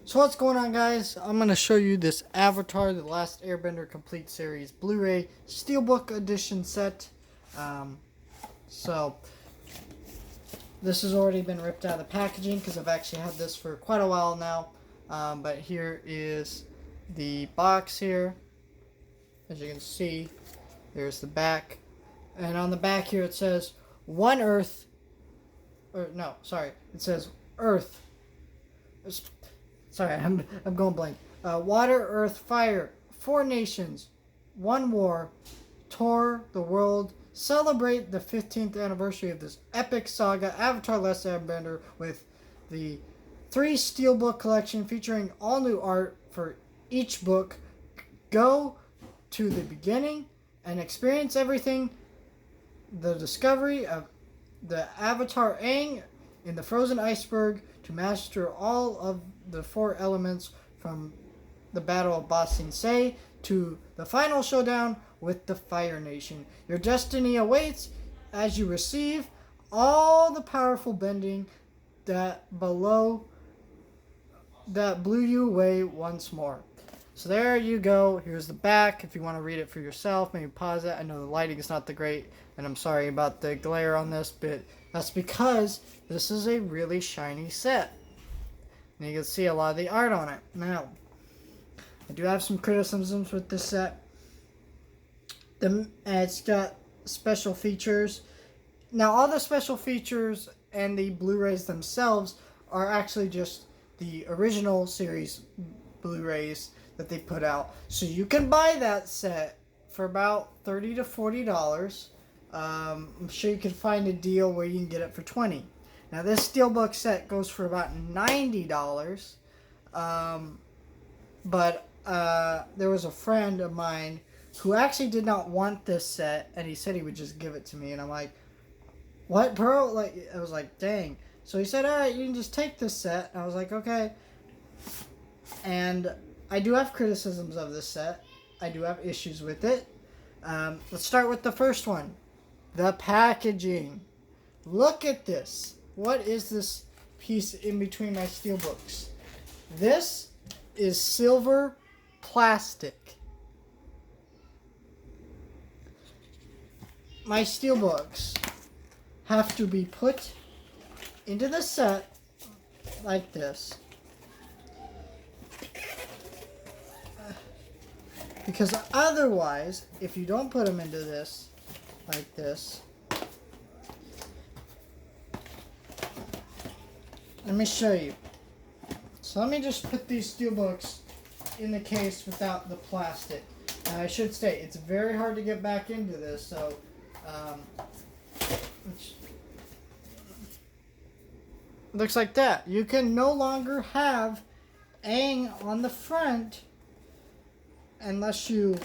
So what's going on, guys? I'm going to show you this Avatar: The Last Airbender Complete Series Blu-ray Steelbook Edition set. Um, so this has already been ripped out of the packaging because I've actually had this for quite a while now. But here is the box here. As you can see, there's the back. And on the back here it says, One Earth. Or no, sorry. It says Earth. Sorry, I'm going blank. Water, earth, fire. 4 nations. 1 war. Tour the world. Celebrate the 15th anniversary of this epic saga, Avatar: Last Airbender, with the 3 Steelbook collection featuring all new art for each book. Go to the beginning and experience everything. The discovery of the Avatar Aang in the frozen iceberg to master all of the 4 elements, from the Battle of Ba Sing Se to the final showdown with the Fire Nation. Your destiny awaits as you receive all the powerful bending that blew you away once more. So there you go. Here's the back. If you want to read it for yourself, maybe pause it. I know the lighting is not the great, and I'm sorry about the glare on this, but that's because this is a really shiny set. And you can see a lot of the art on it. Now, I do have some criticisms with this set. It's got special features. Now, all the special features and the Blu-rays themselves are actually just the original series Blu-rays that they put out. So you can buy that set for about $30 to $40. I'm sure you can find a deal where you can get it for $20. Now this Steelbook set goes for about $90. But there was a friend of mine who actually did not want this set, and he said he would just give it to me. And I'm like, what, bro? Like, I was like, dang. So he said, all right, you can just take this set. And I was like, okay. And I do have criticisms of this set. I do have issues with it. Let's start with the first one. The packaging. Look at this. What is this piece in between my Steelbooks? This is silver plastic. My Steelbooks have to be put into the set like this. Because otherwise, if you don't put them into this, like this, let me show you. So let me just put these Steelbooks in the case without the plastic. Now I should say, it's very hard to get back into this, so looks like that. You can no longer have Aang on the front unless you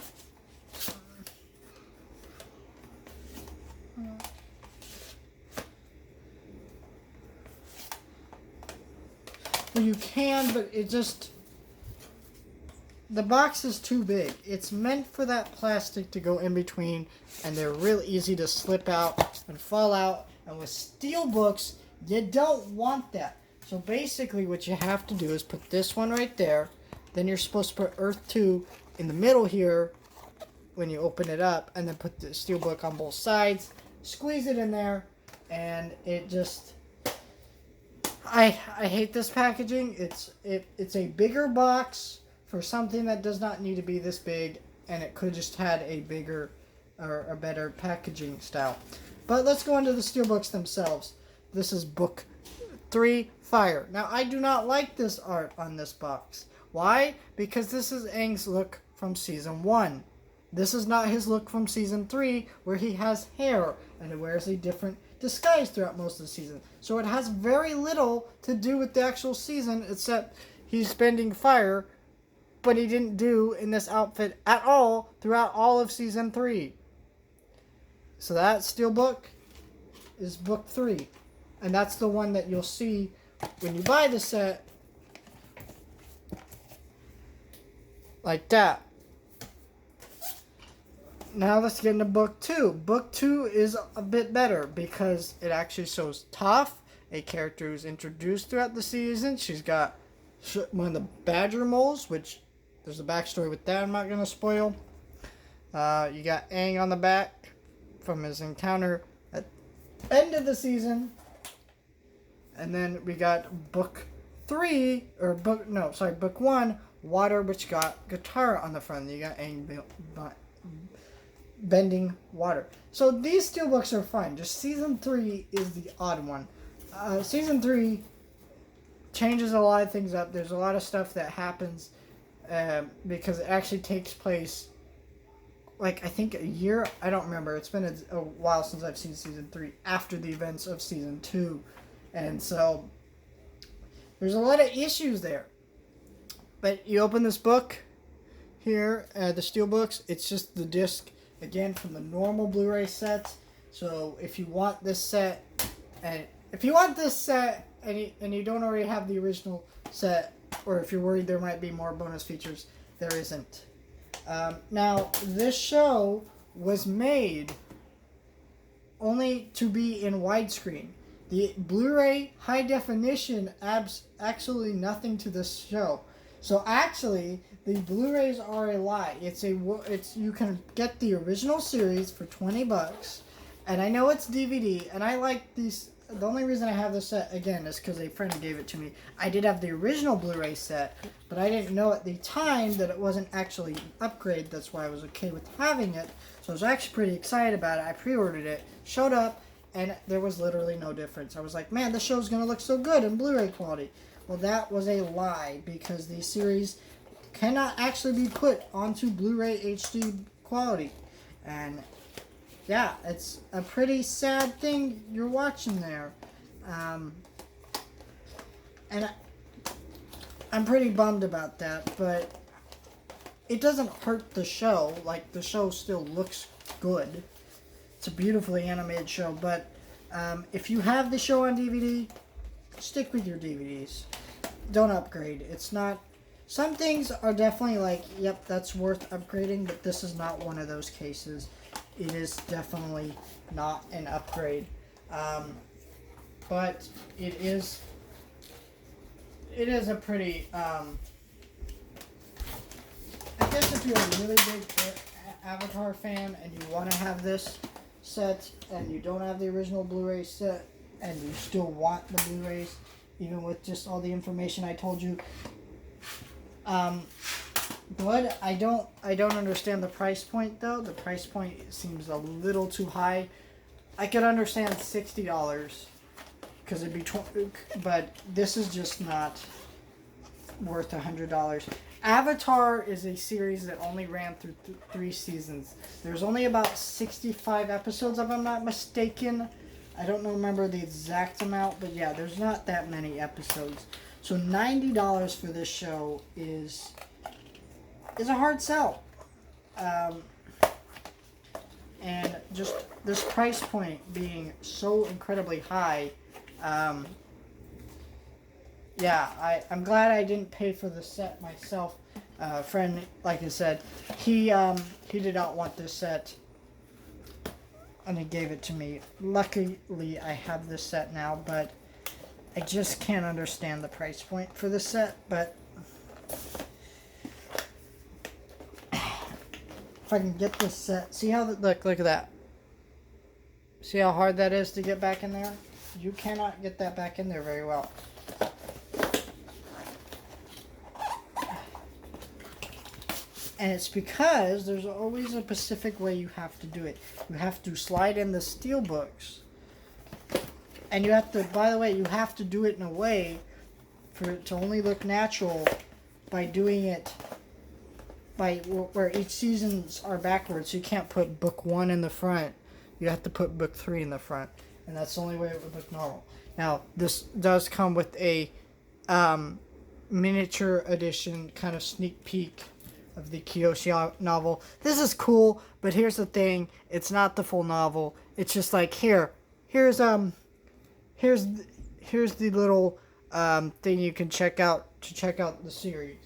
well, you can, but it just, the box is too big. It's meant for that plastic to go in between, and they're real easy to slip out and fall out. And with Steelbooks, you don't want that. So basically what you have to do is put this one right there. Then you're supposed to put Earth 2 in the middle here when you open it up, and then put the Steelbook on both sides. Squeeze it in there, and it just, I hate this packaging. It's a bigger box for something that does not need to be this big, and it could just had a bigger or a better packaging style. But let's go into the Steelbooks themselves. This is book 3, Fire. Now I do not like this art on this box. Why? Because this is Aang's look from season 1. This is not his look from season 3, where he has hair and he wears a different disguise throughout most of the season. So it has very little to do with the actual season, except he's spending fire, but he didn't do in this outfit at all throughout all of season 3. So that Steelbook is book 3. And that's the one that you'll see when you buy the set. Like that. Now let's get into book 2. Book 2 is a bit better because it actually shows Toph, a character who's introduced throughout the season. She's got one of the badger moles, which there's a backstory with that I'm not going to spoil. You got Aang on the back from his encounter at the end of the season. And then we got book 1, Water, which got Guitar on the front. You got Aang bending water. So these steelbooks are fine. Just season 3 is the odd one. Season 3 changes a lot of things up. There's a lot of stuff that happens because it actually takes place, like, I think a year. I don't remember. It's been a while since I've seen season 3 after the events of season 2. And so there's a lot of issues there. But you open this book here, the Steelbooks. It's just the disc, again, from the normal Blu-ray sets. So if you want this set, and you don't already have the original set, or if you're worried there might be more bonus features, there isn't. Now, this show was made only to be in widescreen. The Blu-ray high definition adds absolutely nothing to this show. So actually, the Blu-rays are a lie. You can get the original series for $20, and I know it's DVD, and I like these. The only reason I have this set, again, is because a friend gave it to me. I did have the original Blu-ray set, but I didn't know at the time that it wasn't actually an upgrade. That's why I was okay with having it. So I was actually pretty excited about it. I pre-ordered it, showed up, and there was literally no difference. I was like, man, this show's going to look so good in Blu-ray quality. Well, that was a lie, because the series cannot actually be put onto Blu-ray HD quality. And yeah, it's a pretty sad thing you're watching there. And I'm pretty bummed about that, but it doesn't hurt the show. Like, the show still looks good. It's a beautifully animated show, but if you have the show on DVD, stick with your DVDs. Don't upgrade. It's not... Some things are definitely like, yep, that's worth upgrading, but this is not one of those cases. It is definitely not an upgrade. But it is a pretty... I guess if you're a really big Avatar fan and you want to have this set and you don't have the original Blu-ray set and you still want the Blu-rays, even with just all the information I told you, but I don't understand the price point, though. The price point seems a little too high. I could understand $60 because it'd be but this is just not worth $100. Avatar is a series that only ran through 3 seasons. There's only about 65 episodes, if I'm not mistaken. I don't remember the exact amount, but yeah, there's not that many episodes. So $90 for this show is a hard sell. And just this price point being so incredibly high, yeah, I'm glad I didn't pay for the set myself. Friend, like I said, he did not want this set, and he gave it to me. Luckily, I have this set now, but I just can't understand the price point for this set. But if I can get this set, see how look at that. See how hard that is to get back in there? You cannot get that back in there very well. And it's because there's always a specific way you have to do it. You have to slide in the Steelbooks. And you have to, by the way, you have to do it in a way for it to only look natural by doing it by where each seasons are backwards. So you can't put book 1 in the front. You have to put book 3 in the front. And that's the only way it would look normal. Now, this does come with a miniature edition kind of sneak peek of the Kyoshi novel. This is cool, but here's the thing. It's not the full novel. It's just like, here's the little thing you can check out to check out the series.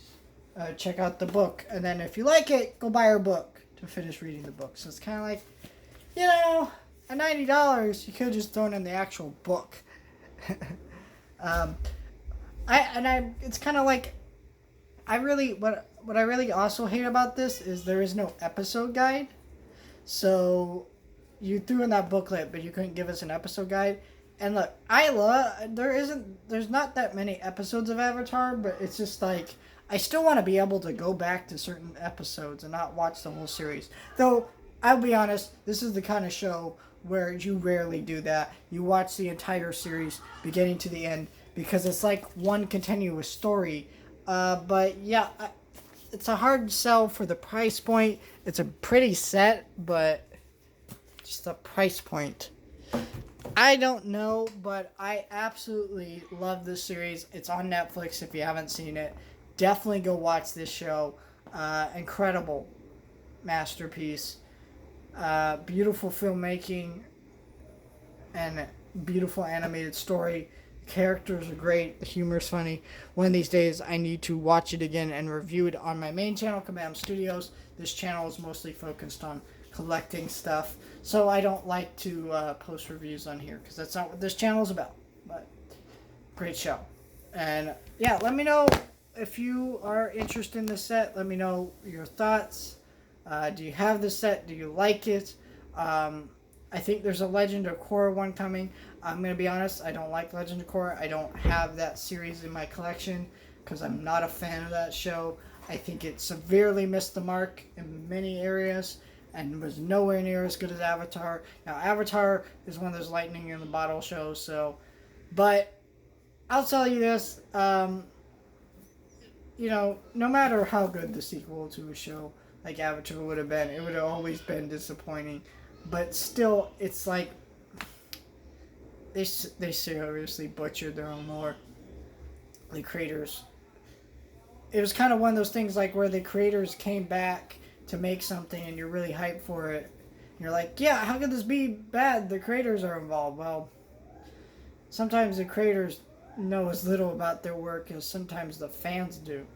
Check out the book, and then if you like it, go buy our book to finish reading the book. So it's kind of like, you know, at $90, you could have just thrown in the actual book. It's kind of like, what I really also hate about this is there is no episode guide. So you threw in that booklet, but you couldn't give us an episode guide. And look, there's not that many episodes of Avatar, but it's just like, I still want to be able to go back to certain episodes and not watch the whole series. Though, I'll be honest, this is the kind of show where you rarely do that. You watch the entire series, beginning to the end, because it's like one continuous story. But yeah, it's a hard sell for the price point. It's a pretty set, but just the price point. I don't know, but I absolutely love this series. It's on Netflix if you haven't seen it. Definitely go watch this show. Incredible masterpiece. Beautiful filmmaking and beautiful animated story. Characters are great. The humor is funny. One of these days, I need to watch it again and review it on my main channel, Kabam Studios. This channel is mostly focused on collecting stuff, so I don't like to post reviews on here because that's not what this channel is about. But great show. And yeah, let me know if you are interested in the set. Let me know your thoughts. Do you have the set? Do you like it? I think there's a Legend of Korra one coming. I'm going to be honest, I don't like Legend of Korra. I don't have that series in my collection because I'm not a fan of that show. I think it severely missed the mark in many areas and was nowhere near as good as Avatar. Now, Avatar is one of those lightning in the bottle shows, so... But I'll tell you this, you know, no matter how good the sequel to a show like Avatar would have been, it would have always been disappointing. But still, it's like they seriously butchered their own lore. The creators. It was kind of one of those things like where the creators came back to make something and you're really hyped for it. And you're like, yeah, how could this be bad? The creators are involved. Well, sometimes the creators know as little about their work as sometimes the fans do.